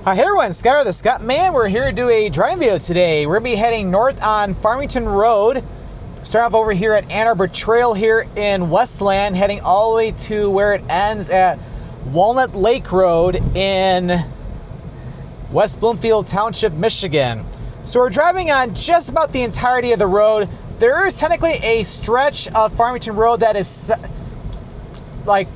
Hi, hey everyone, Scott the Scottman. We're here to do a driving video today. We're going to be heading north on Farmington Road. Start off over here at Ann Arbor Trail here in Westland, heading all the way to where it ends at Walnut Lake Road in West Bloomfield Township, Michigan. So we're driving on just about the entirety of the road. There is technically a stretch of Farmington Road that is like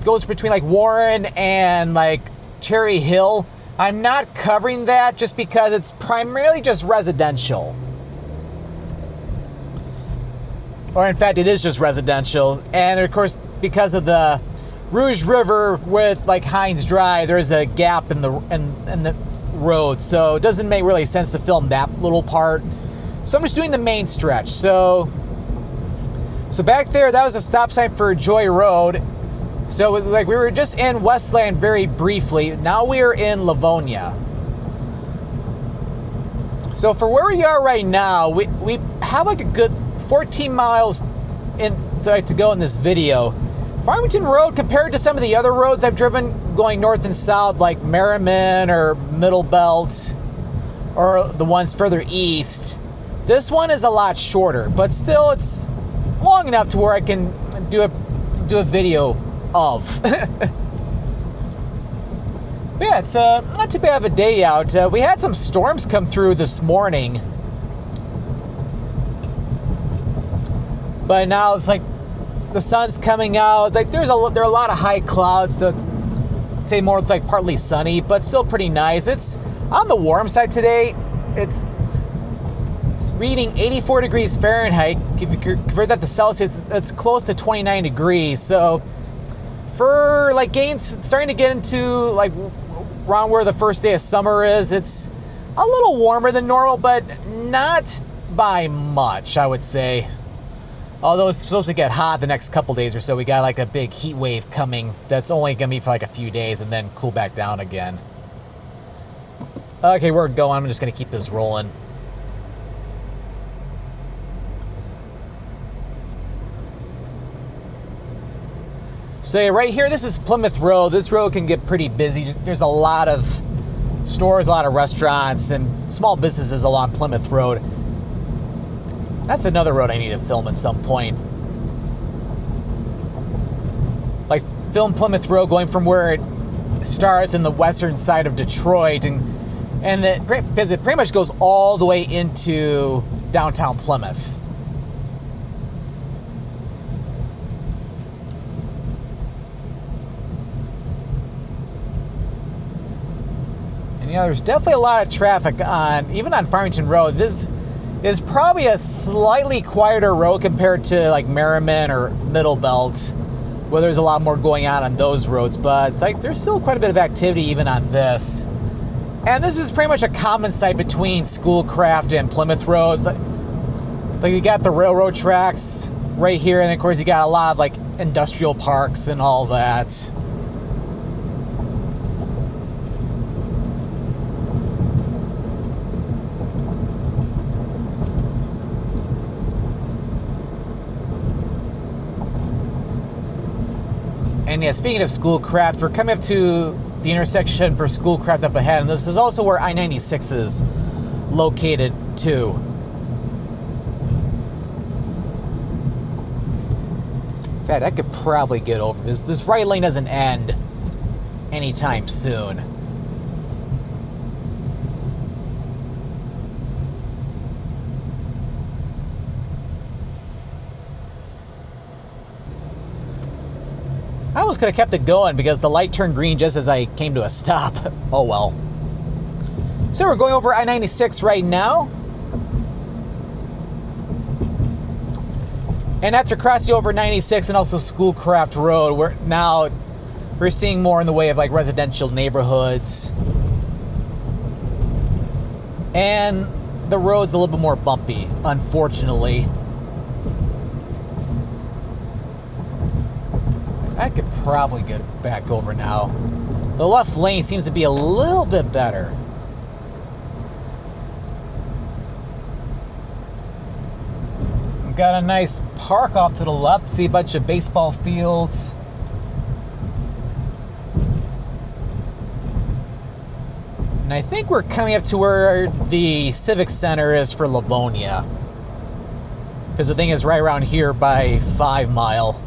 goes between like Warren and like Cherry Hill. I'm not covering that just because it's primarily just residential. Or in fact, it is just residential. And of course, because of the Rouge River with like Hines Drive, there's a gap in the road. So it doesn't make really sense to film that little part. So I'm just doing the main stretch. So back there, that was a stop sign for Joy Road. So like we were just in Westland very briefly. Now we are in Livonia. So for where we are right now, we have like a good 14 miles to go in this video. Farmington Road, compared to some of the other roads I've driven going north and south, like Merriman or Middle Belt, or the ones further east, this one is a lot shorter, but still it's long enough to where I can do a video of. But yeah, it's not too bad of a day out. We had some storms come through this morning, but now it's like the sun's coming out. Like there are a lot of high clouds, so it's like partly sunny, but still pretty nice. It's on the warm side today. It's reading 84 degrees Fahrenheit. If you convert that to Celsius, it's close to 29 degrees. So for like starting to get into like around where the first day of summer is, it's a little warmer than normal, but not by much, I would say. Although it's supposed to get hot the next couple days or so. We got like a big heat wave coming that's only gonna be for like a few days and then cool back down again. Okay, we're going. I'm just gonna keep this rolling. So right here, this is Plymouth Road. This road can get pretty busy. There's a lot of stores, a lot of restaurants, and small businesses along Plymouth Road. That's another road I need to film at some point. Like film Plymouth Road going from where it starts in the western side of Detroit, because it pretty much goes all the way into downtown Plymouth. Yeah, there's definitely a lot of traffic even on Farmington Road. This is probably a slightly quieter road compared to like Merriman or Middle Belt, where there's a lot more going on those roads. But it's like there's still quite a bit of activity even on this. And this is pretty much a common site between Schoolcraft and Plymouth Road. Like you got the railroad tracks right here, and of course you got a lot of like industrial parks and all that. And yeah, speaking of Schoolcraft, we're coming up to the intersection for Schoolcraft up ahead, and this is also where I-96 is located too. In fact, I could probably get over this. This right lane doesn't end anytime soon. I almost could have kept it going because the light turned green just as I came to a stop. Oh well. So we're going over I-96 right now. And after crossing over 96 and also Schoolcraft Road, we're seeing more in the way of like residential neighborhoods. And the road's a little bit more bumpy, unfortunately. I could probably get back over now. The left lane seems to be a little bit better. We've got a nice park off to the left. See a bunch of baseball fields. And I think we're coming up to where the civic center is for Livonia. Because the thing is right around here by 5 Mile.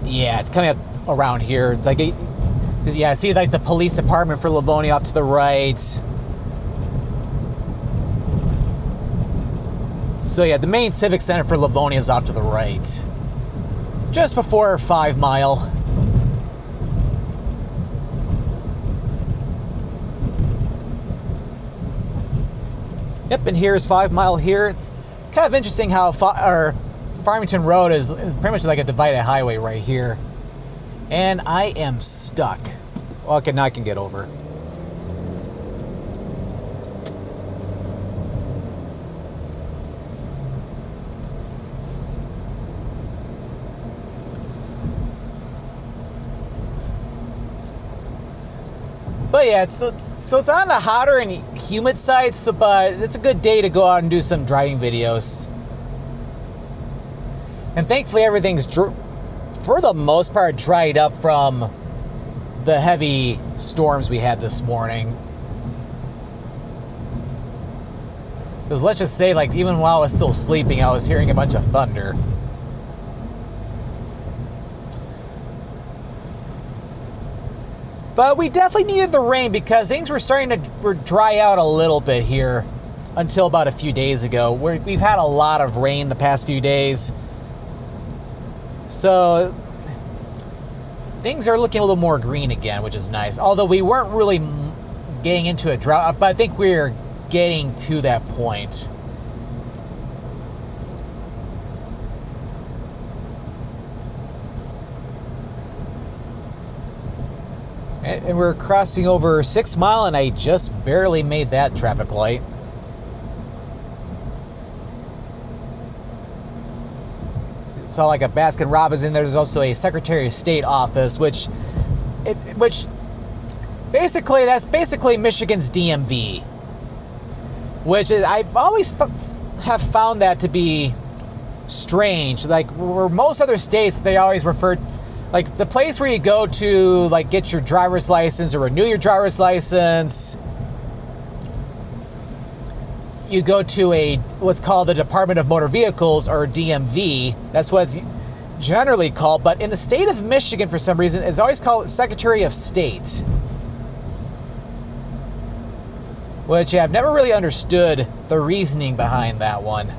Yeah, it's coming up around here. It's like, yeah, I see like the police department for Livonia off to the right. So yeah, the main civic center for Livonia is off to the right. Just before 5 Mile. Yep, and here's 5 Mile here. It's kind of interesting how Farmington Road is pretty much like a divided highway right here. And I am stuck. Well, okay, now I can get over. But yeah, so it's on the hotter and humid side, but it's a good day to go out and do some driving videos. And thankfully everything's, for the most part, dried up from the heavy storms we had this morning. Because let's just say, like, even while I was still sleeping, I was hearing a bunch of thunder. But we definitely needed the rain because things were starting to dry out a little bit here until about a few days ago. We've had a lot of rain the past few days. So things are looking a little more green again, which is nice. Although we weren't really getting into a drought, but I think we're getting to that point. And we're crossing over 6 Mile, and I just barely made that traffic light. Saw like a Baskin Robbins in there. There's also a Secretary of State office, which basically, that's basically Michigan's DMV. Which is, I've always have found that to be strange. Like, where most other states, they always refer, like, the place where you go to, like, get your driver's license or renew your driver's license, you go to what's called the Department of Motor Vehicles, or DMV. That's what it's generally called. But in the state of Michigan, for some reason, it's always called Secretary of State. Which I've never really understood the reasoning behind that one.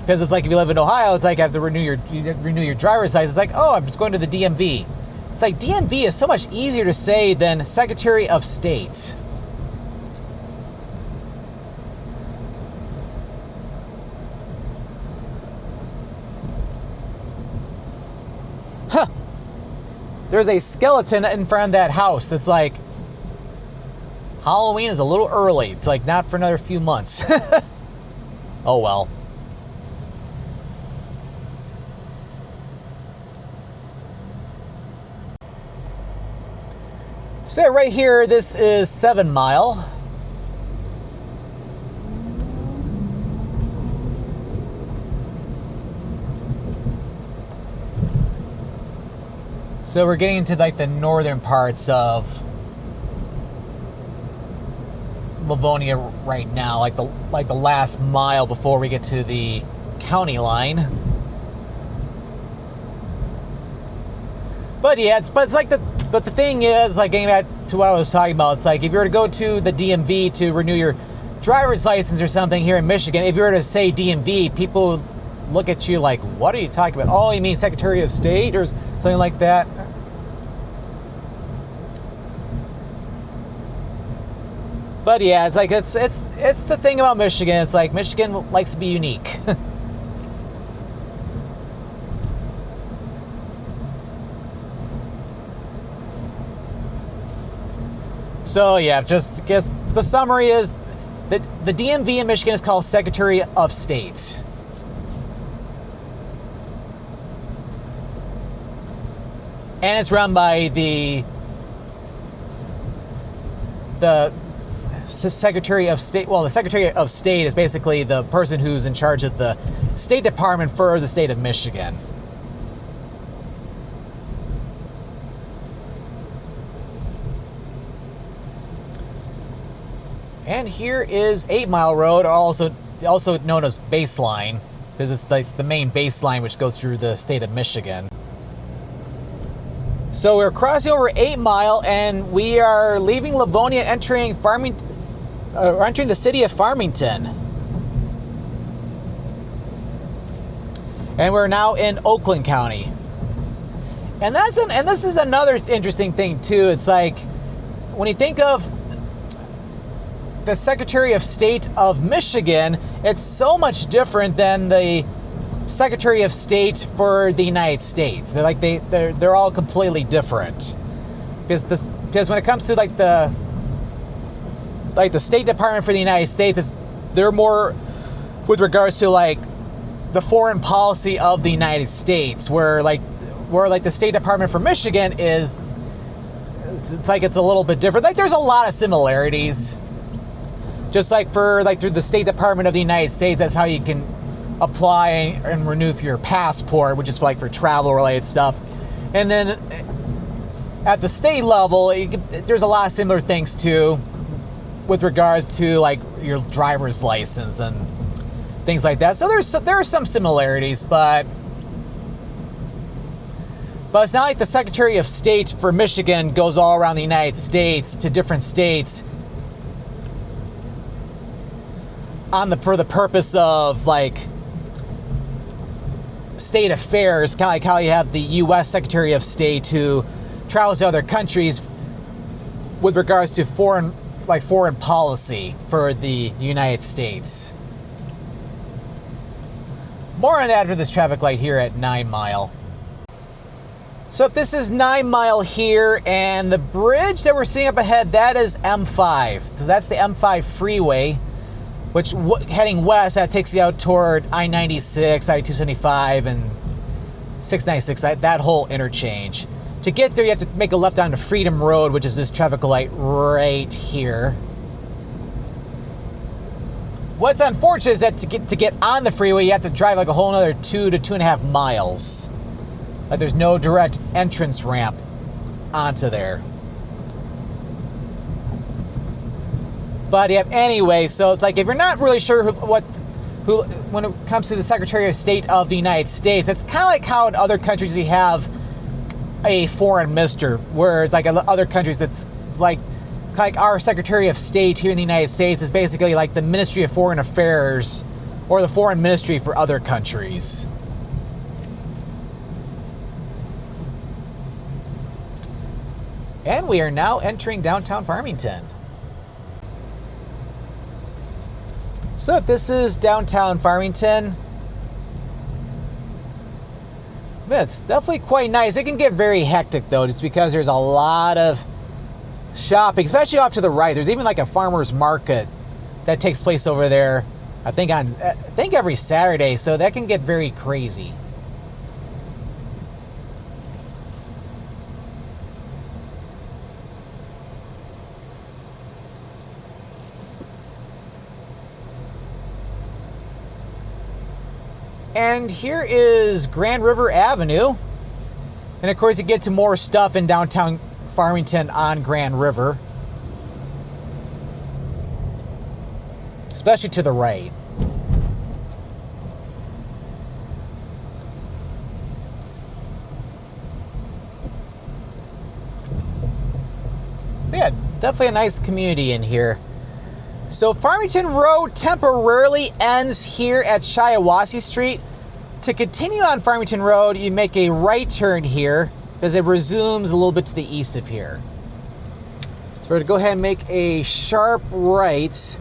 Because it's like, if you live in Ohio, it's like you have to renew your driver's license. It's like, oh, I'm just going to the DMV. It's like, DMV is so much easier to say than Secretary of State. Huh. There's a skeleton in front of that house that's like, Halloween is a little early. It's like, not for another few months. Oh well. So right here, this is 7 Mile. So we're getting into like the northern parts of Livonia right now, like the last mile before we get to the county line. But yeah, it's like but the thing is, like, getting back to what I was talking about, it's like, if you were to go to the DMV to renew your driver's license or something here in Michigan, if you were to say DMV, people look at you like, what are you talking about? Oh, you mean Secretary of State or something like that? But yeah, it's like, it's the thing about Michigan. It's like, Michigan likes to be unique. So yeah, just guess the summary is that the DMV in Michigan is called Secretary of State. And it's run by the Secretary of State. Well, the Secretary of State is basically the person who's in charge of the State Department for the state of Michigan. And here is 8 Mile Road, also known as Baseline, because it's like the main baseline which goes through the state of Michigan. So we're crossing over 8 Mile, and we are leaving Livonia, entering entering the city of Farmington. And we're now in Oakland County. And this is another interesting thing too. It's like when you think of the Secretary of State of Michigan, it's so much different than the Secretary of State for the United States. They're all completely different. Because when it comes to like the State Department for the United States, they're more with regards to like the foreign policy of the United States, where the State Department for Michigan is, it's a little bit different. Like there's a lot of similarities. Just like through the State Department of the United States, that's how you can apply and renew for your passport, which is for travel related stuff. And then at the state level, there's a lot of similar things too, with regards to like your driver's license and things like that. So there are some similarities, but it's not like the Secretary of State for Michigan goes all around the United States to different states for the purpose of like state affairs, kind of like how you have the U.S. Secretary of State who travels to other countries with regards to foreign policy for the United States. More on that after this traffic light here at 9 Mile. So if this is 9 Mile here, and the bridge that we're seeing up ahead, that is M5. So that's the M5 freeway, which heading west, that takes you out toward I-96, I-275, and 696, that whole interchange. To get there, you have to make a left onto Freedom Road, which is this traffic light right here. What's unfortunate is that to get on the freeway, you have to drive like a whole another 2 to 2.5 miles. Like there's no direct entrance ramp onto there. But yeah, anyway, so it's like if you're not really sure who when it comes to the Secretary of State of the United States, it's kind of like how in other countries you have a foreign minister, where it's like in other countries it's like our Secretary of State here in the United States is basically like the Ministry of Foreign Affairs or the Foreign Ministry for other countries. And we are now entering downtown Farmington. So this is downtown Farmington. It's definitely quite nice. It can get very hectic though, just because there's a lot of shopping, especially off to the right. There's even like a farmer's market that takes place over there, I think every Saturday, so that can get very crazy. And here is Grand River Avenue. And of course you get to more stuff in downtown Farmington on Grand River. Especially to the right. Yeah, definitely a nice community in here. So Farmington Road temporarily ends here at Shiawassee Street. To continue on Farmington Road, you make a right turn here because it resumes a little bit to the east of here. So we're going to go ahead and make a sharp right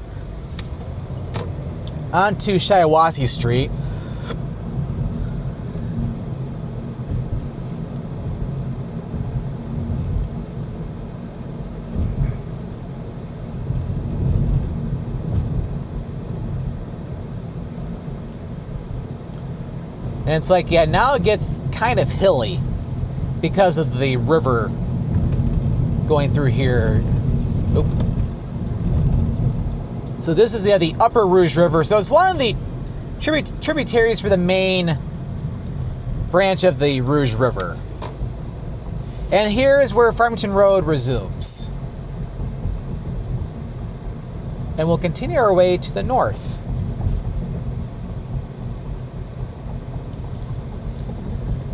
onto Shiawassee Street. And it's like, yeah, now it gets kind of hilly because of the river going through here. Oop. So this is the Upper Rouge River. So it's one of the tributaries for the main branch of the Rouge River. And here is where Farmington Road resumes. And we'll continue our way to the north.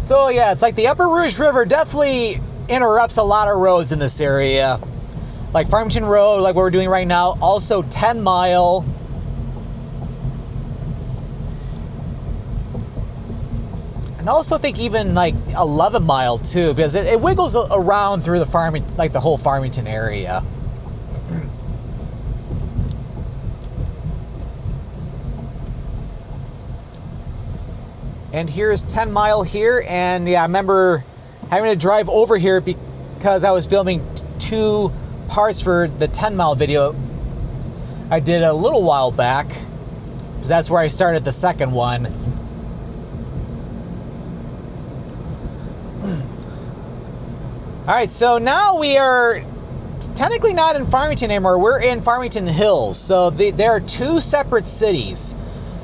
So yeah, it's like the Upper Rouge River definitely interrupts a lot of roads in this area. Like Farmington Road, like what we're doing right now, also 10 Mile. And also think even like 11 Mile too, because it wiggles around through the whole Farmington area. And here's 10 Mile here, and yeah, I remember having to drive over here because I was filming 2 parts for the 10 Mile video I did a little while back, because that's where I started the second one. Alright, so now we are technically not in Farmington anymore, we're in Farmington Hills. So there are 2 separate cities.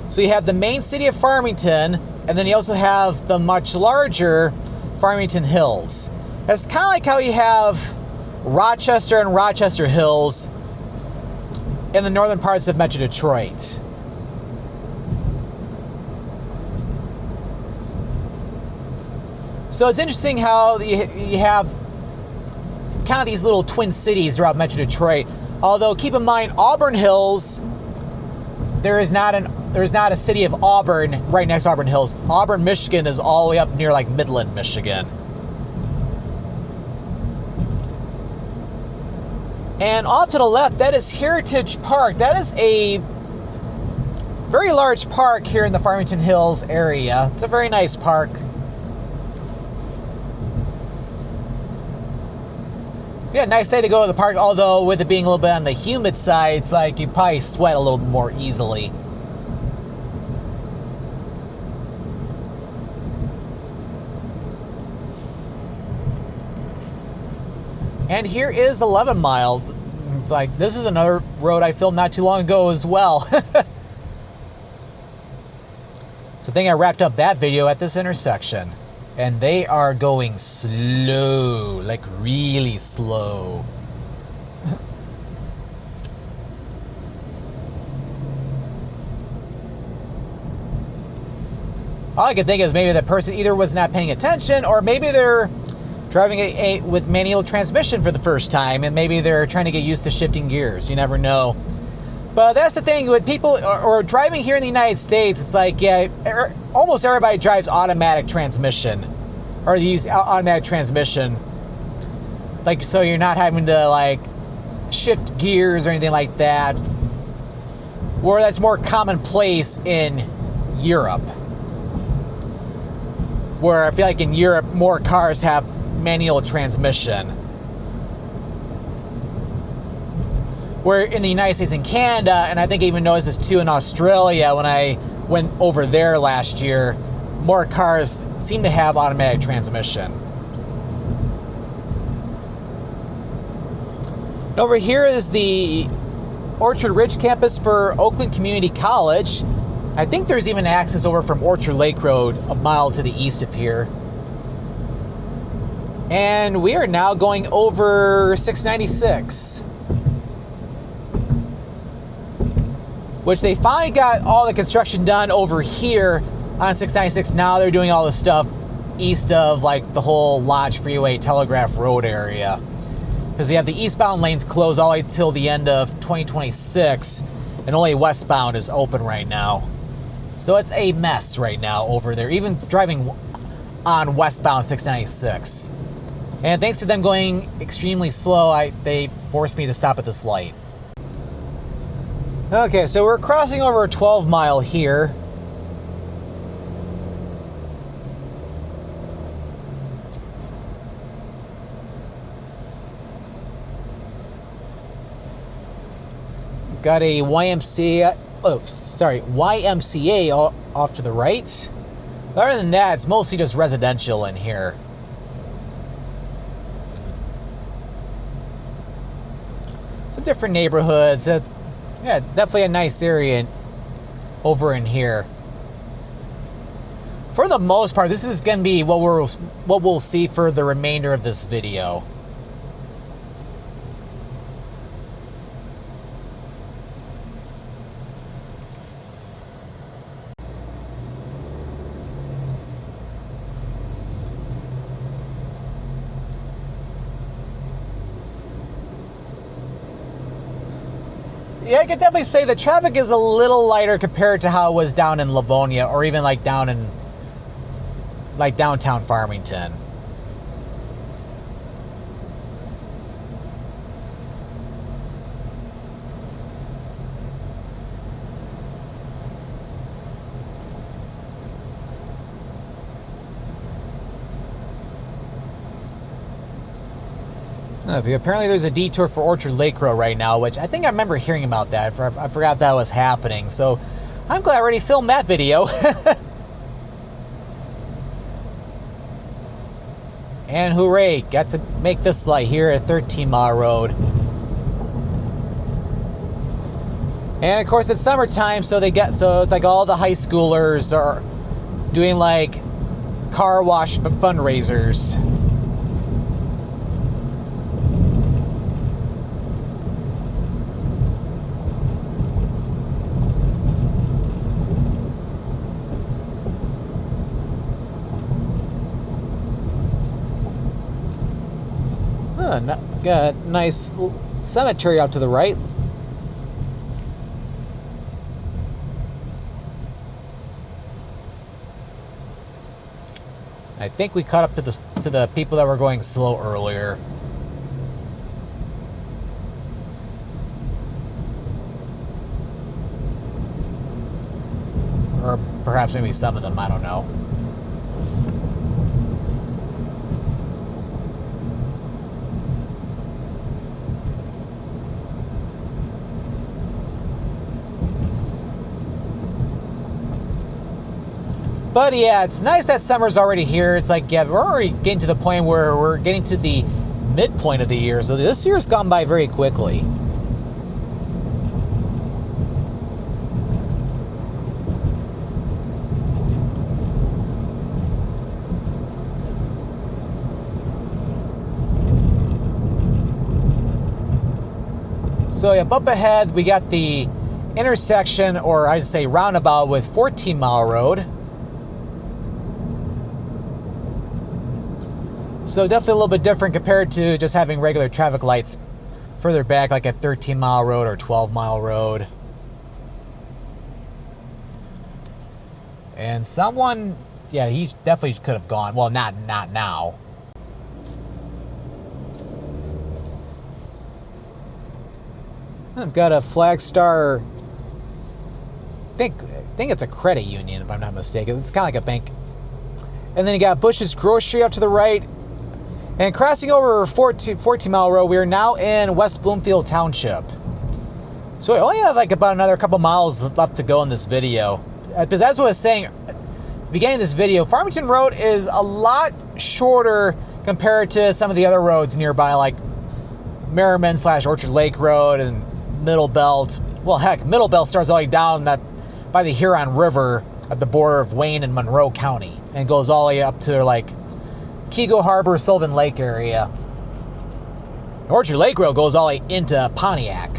So you have the main city of Farmington, and then you also have the much larger Farmington Hills. It's kind of like how you have Rochester and Rochester Hills in the northern parts of Metro Detroit. So it's interesting how you have kind of these little twin cities throughout Metro Detroit. Although keep in mind, Auburn Hills, there's not a city of Auburn right next to Auburn Hills. Auburn, Michigan is all the way up near like Midland, Michigan. And off to the left, that is Heritage Park. That is a very large park here in the Farmington Hills area. It's a very nice park. Yeah, nice day to go to the park, although with it being a little bit on the humid side, it's like you probably sweat a little more easily. And here is 11 Mile. It's like, this is another road I filmed not too long ago as well. So I think I wrapped up that video at this intersection. And they are going slow, like really slow. All I could think is maybe the person either was not paying attention, or maybe they're driving with manual transmission for the first time, and maybe they're trying to get used to shifting gears. You never know. But that's the thing with people or driving here in the United States. It's like, yeah, almost everybody drives automatic transmission, or they use automatic transmission. Like, so you're not having to like shift gears or anything like that. Where that's more commonplace in Europe, where I feel like in Europe more cars have manual transmission. Where in the United States and Canada, and I think I even noticed this too in Australia when I went over there last year, more cars seem to have automatic transmission. And over here is the Orchard Ridge campus for Oakland Community College. I think there's even access over from Orchard Lake Road, a mile to the east of here. And we are now going over 696. Which they finally got all the construction done over here on 696. Now they're doing all the stuff east of like the whole Lodge Freeway, Telegraph Road area. Because they have the eastbound lanes closed all the way till the end of 2026. And only westbound is open right now. So it's a mess right now over there. Even driving on westbound 696. And thanks to them going extremely slow, they forced me to stop at this light. Okay, so we're crossing over 12 Mile here. Got a YMCA off to the right. But other than that, it's mostly just residential in here. Some different neighborhoods. Yeah, definitely a nice area over in here. For the most part, this is going to be what we'll see for the remainder of this video. Yeah, I could definitely say the traffic is a little lighter compared to how it was down in Livonia, or even like down in like downtown Farmington. Apparently there's a detour for Orchard Lake Road right now, which I think I remember hearing about that. I forgot that was happening. So I'm glad I already filmed that video. And hooray, got to make this light here at 13 Mile Road. And of course it's summertime, so it's like all the high schoolers are doing like car wash fundraisers. Got a nice cemetery out to the right. I think we caught up to the people that were going slow earlier. Or perhaps maybe some of them, I don't know. But yeah, it's nice that summer's already here. It's like, yeah, we're already getting to the point where we're getting to the midpoint of the year. So this year's gone by very quickly. So yeah, up ahead, we got the intersection, or I'd say roundabout, with 14 Mile Road. So definitely a little bit different compared to just having regular traffic lights further back, like at 13 Mile Road or 12 Mile Road. And someone, yeah, he definitely could have gone. Well, not now. I've got a Flagstar. I think it's a credit union, if I'm not mistaken. It's kind of like a bank. And then you got Bush's Grocery up to the right. And crossing over 14 Mile Road, we are now in West Bloomfield Township. So we only have like about another couple miles left to go in this video. Because as I was saying at the beginning of this video, Farmington Road is a lot shorter compared to some of the other roads nearby, like Merriman / Orchard Lake Road and Middle Belt. Well, heck, Middle Belt starts all the way down by the Huron River at the border of Wayne and Monroe County and goes all the way up to like Kego Harbor, Sylvan Lake area. Orchard Lake Road goes all the way into Pontiac.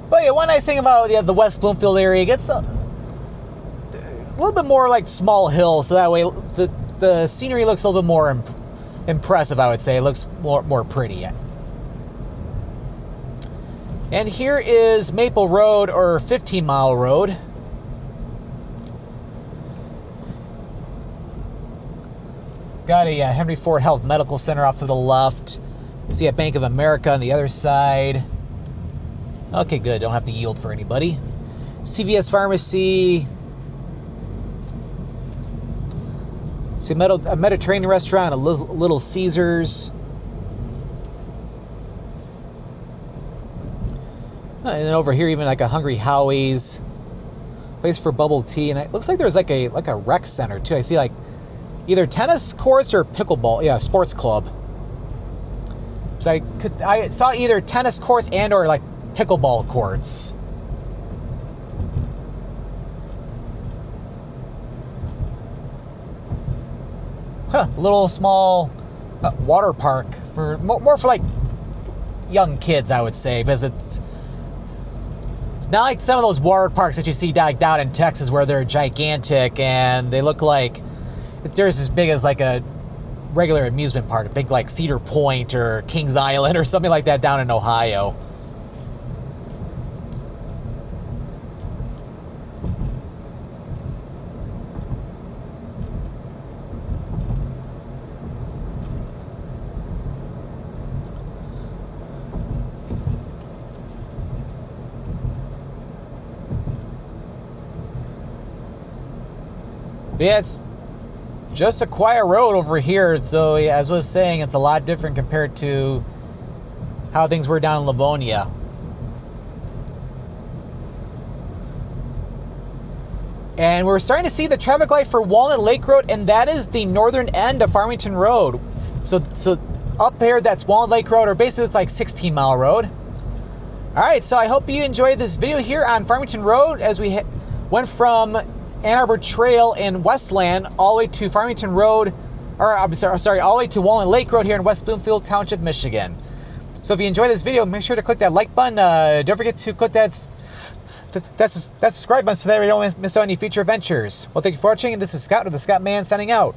But yeah, one nice thing about the West Bloomfield area, it gets a little bit more like small hills, so that way the scenery looks a little bit more impressive, I would say. It looks more pretty. And here is Maple Road, or 15 Mile Road. Got a Henry Ford Health Medical Center off to the left. See a Bank of America on the other side. Okay, good. Don't have to yield for anybody. CVS Pharmacy. See a Mediterranean restaurant, a Little Caesars. And then over here, even like a Hungry Howie's, place for bubble tea, and it looks like there's like a rec center too. I see like either tennis courts or pickleball, yeah, sports club. So I saw either tennis courts and or like pickleball courts. Huh, a little small water park for more for like young kids, I would say, because it's not like some of those water parks that you see down in Texas where they're gigantic and they look like they're as big as like a regular amusement park. Think like Cedar Point or Kings Island or something like that down in Ohio. But yeah, it's just a quiet road over here. So yeah, as I was saying, it's a lot different compared to how things were down in Livonia. And we're starting to see the traffic light for Walnut Lake Road, and that is the northern end of Farmington Road. So up there, that's Walnut Lake Road, or basically it's like 16-mile road. All right, so I hope you enjoyed this video here on Farmington Road as we went from Ann Arbor Trail in Westland all the way to Farmington Road, or I'm sorry, all the way to Walnut Lake Road here in West Bloomfield Township, Michigan. So if you enjoyed this video, make sure to click that like button. Don't forget to click that subscribe button so that we don't miss out on any future adventures. Well, thank you for watching, and this is Scott with the Scott Man signing out.